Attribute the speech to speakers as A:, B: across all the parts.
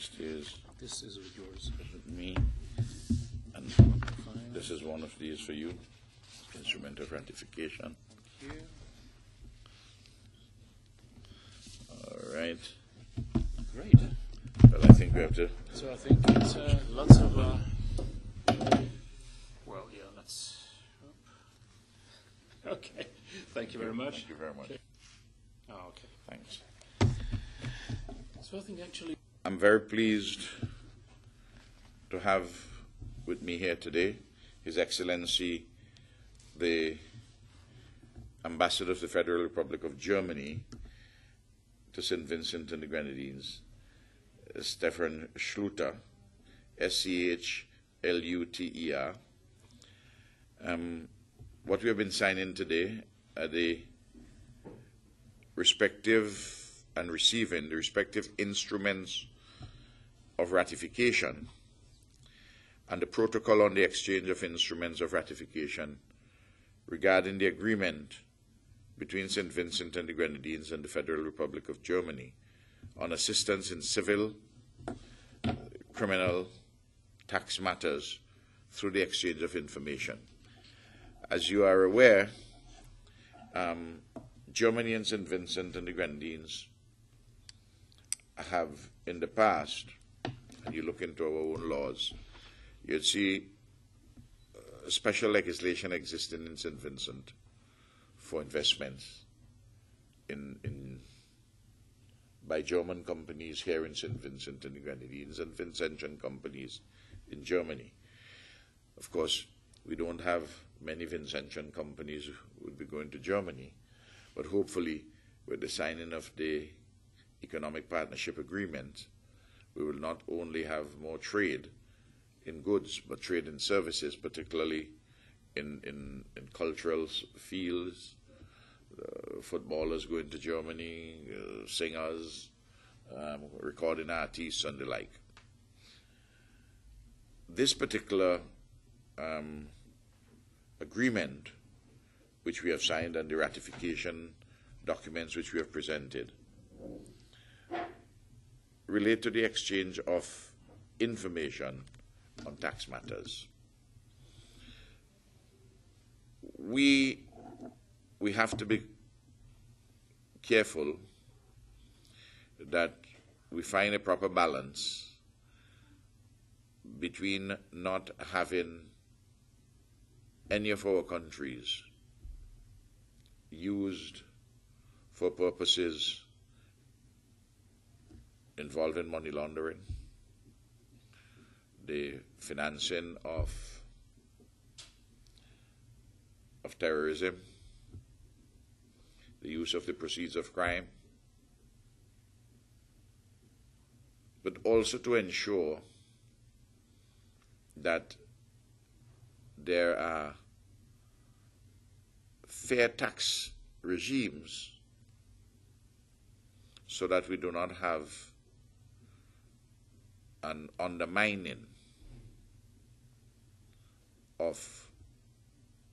A: stays
B: This is with yours.
A: with me. And this is one of these for you. Instrument of ratification.
B: Here.
A: All right.
B: Great.
A: Well, I think we have to.
B: So I think it's lots of. Well, yeah. Let's. Okay. Thank you very much.
A: Thank you very much.
B: Oh, okay.
A: Thanks.
B: So I think actually.
A: I'm very pleased to have with me here today His Excellency, the Ambassador of the Federal Republic of Germany to St. Vincent and the Grenadines, Stefan Schluter, Schluter. What we have been signing today are the respective and receiving the respective instruments of ratification and the protocol on the exchange of instruments of ratification regarding the agreement between St. Vincent and the Grenadines and the Federal Republic of Germany on assistance in civil, criminal, tax matters through the exchange of information. As you are aware, Germany and St. Vincent and the Grenadines have in the past, and you look into our own laws, you'd see special legislation existing in St. Vincent for investments by German companies here in St. Vincent and the Grenadines and Vincentian companies in Germany. Of course, we don't have many Vincentian companies who would be going to Germany, but hopefully with the signing of the Economic Partnership Agreement, we will not only have more trade in goods, but trade in services, particularly in cultural fields, footballers going to Germany, singers, recording artists, and the like. This particular agreement, which we have signed, and the ratification documents which we have presented, relate to the exchange of information on tax matters. We have to be careful that we find a proper balance between not having any of our countries used for purposes involving money laundering, the financing of terrorism, the use of the proceeds of crime, but also to ensure that there are fair tax regimes so that we do not have an undermining of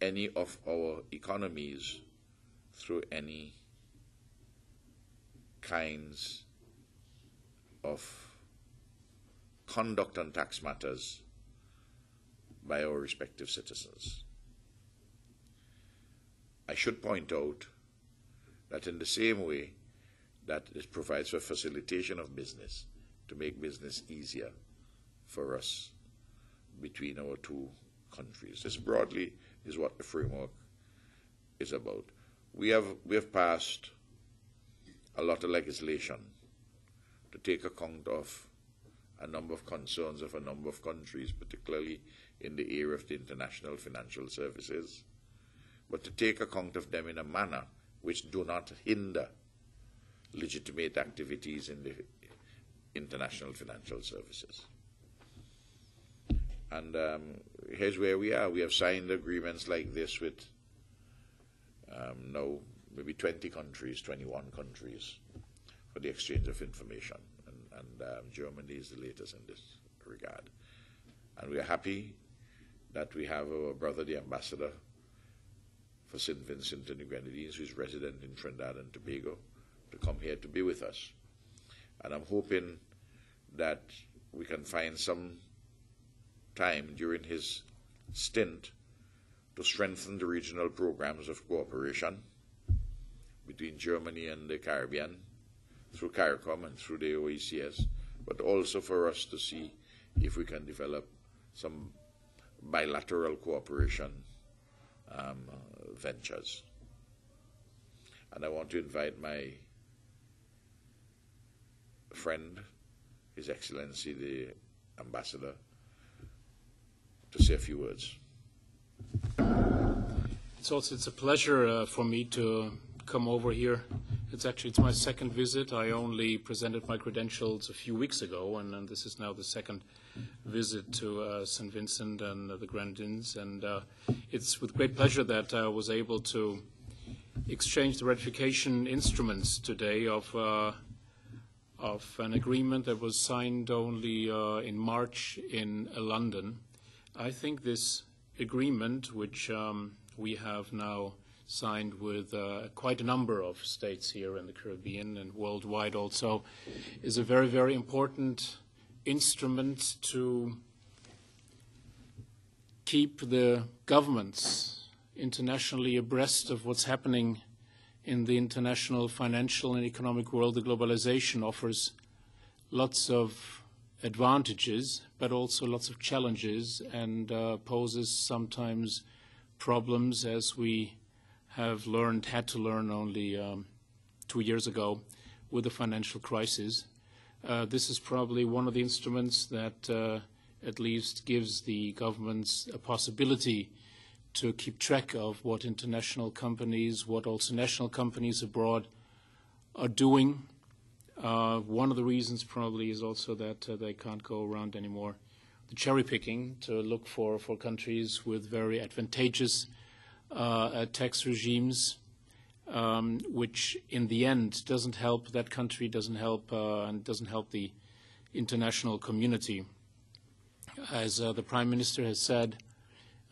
A: any of our economies through any kinds of conduct on tax matters by our respective citizens. I should point out that in the same way that it provides for facilitation of business, to make business easier for us between our two countries. This broadly is what the framework is about. We have passed a lot of legislation to take account of a number of concerns of a number of countries, particularly in the area of the international financial services, but to take account of them in a manner which do not hinder legitimate activities in the international financial services. And here's where we are. We have signed agreements like this with now maybe 20 countries, 21 countries for the exchange of information. And Germany is the latest in this regard. And we are happy that we have our brother, the Ambassador for St. Vincent and the Grenadines, who is resident in Trinidad and Tobago, to come here to be with us. And I'm hoping that we can find some time during his stint to strengthen the regional programs of cooperation between Germany and the Caribbean through CARICOM and through the OECS, but also for us to see if we can develop some bilateral cooperation ventures. And I want to invite my friend, His Excellency the Ambassador, to say a few words.
B: It's a pleasure for me to come over here. It's my second visit. I only presented my credentials a few weeks ago, and this is now the second visit to St. Vincent and the Grenadines. And it's with great pleasure that I was able to exchange the ratification instruments today of an agreement that was signed only in March in London. I think this agreement, which we have now signed with quite a number of states here in the Caribbean and worldwide also, is a very, very important instrument to keep the governments internationally abreast of what's happening in the international financial and economic world. The globalization offers lots of advantages, but also lots of challenges, and poses sometimes problems, as we have had to learn only 2 years ago with the financial crisis. This is probably one of the instruments that at least gives the governments a possibility to keep track of what international companies, what also national companies abroad are doing. One of the reasons probably is also that they can't go around anymore the cherry picking to look for countries with very advantageous tax regimes, which in the end doesn't help that country, doesn't help and doesn't help the international community. As the Prime Minister has said,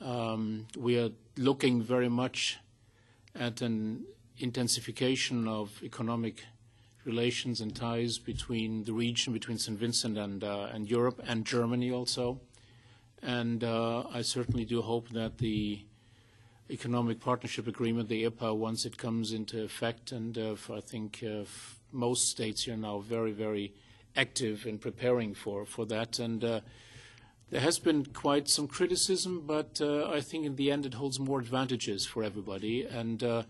B: we are looking very much at an intensification of economic relations and ties between the region, between St. Vincent and Europe and Germany also. And I certainly do hope that the Economic Partnership Agreement, the EPA, once it comes into effect, and I think most states here are now very, very active in preparing for that. And there has been quite some criticism, but I think in the end it holds more advantages for everybody. And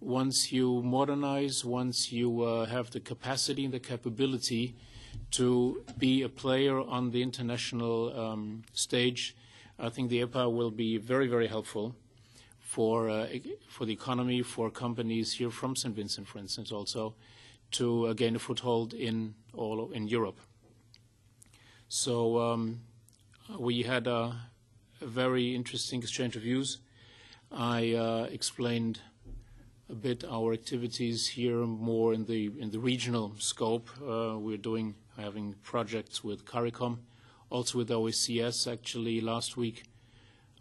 B: once you modernize, once you have the capacity and the capability to be a player on the international stage, I think the EPA will be very, very helpful for the economy, for companies here from St. Vincent, for instance, also to gain a foothold in Europe. So we had a very interesting exchange of views. I explained a bit our activities here more in the regional scope. We're having projects with CARICOM, also with OECS. Actually, last week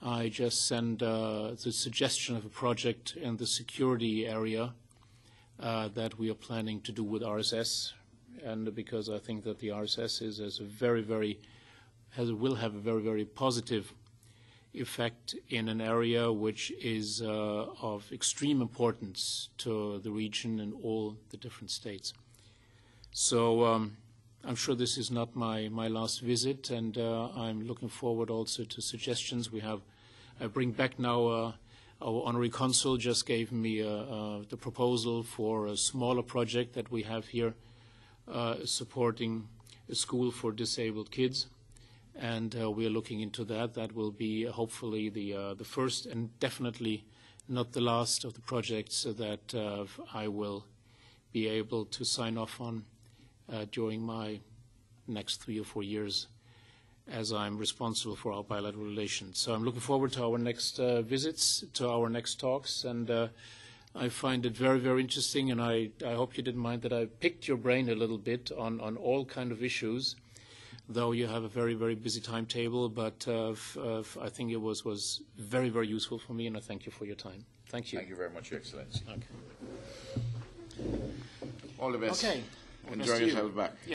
B: I just sent the suggestion of a project in the security area that we are planning to do with RSS, and because I think that the RSS will have a very, very positive effect in an area which is of extreme importance to the region and all the different states. So I'm sure this is not my last visit, and I'm looking forward also to suggestions. I bring back now our honorary consul just gave me the proposal for a smaller project that we have here supporting a school for disabled kids. And we are looking into that. That will be hopefully the first and definitely not the last of the projects that I will be able to sign off on during my next 3 or 4 years as I'm responsible for our bilateral relations. So I'm looking forward to our next visits, to our next talks, and I find it very, very interesting, and I hope you didn't mind that I picked your brain a little bit on all kind of issues, though you have a very, very busy timetable, but I think it was very, very useful for me, and I thank you for your time. Thank you.
A: Thank you very much, Your Excellency.
B: Okay.
A: All the best.
B: Okay.
A: Enjoy yourself back.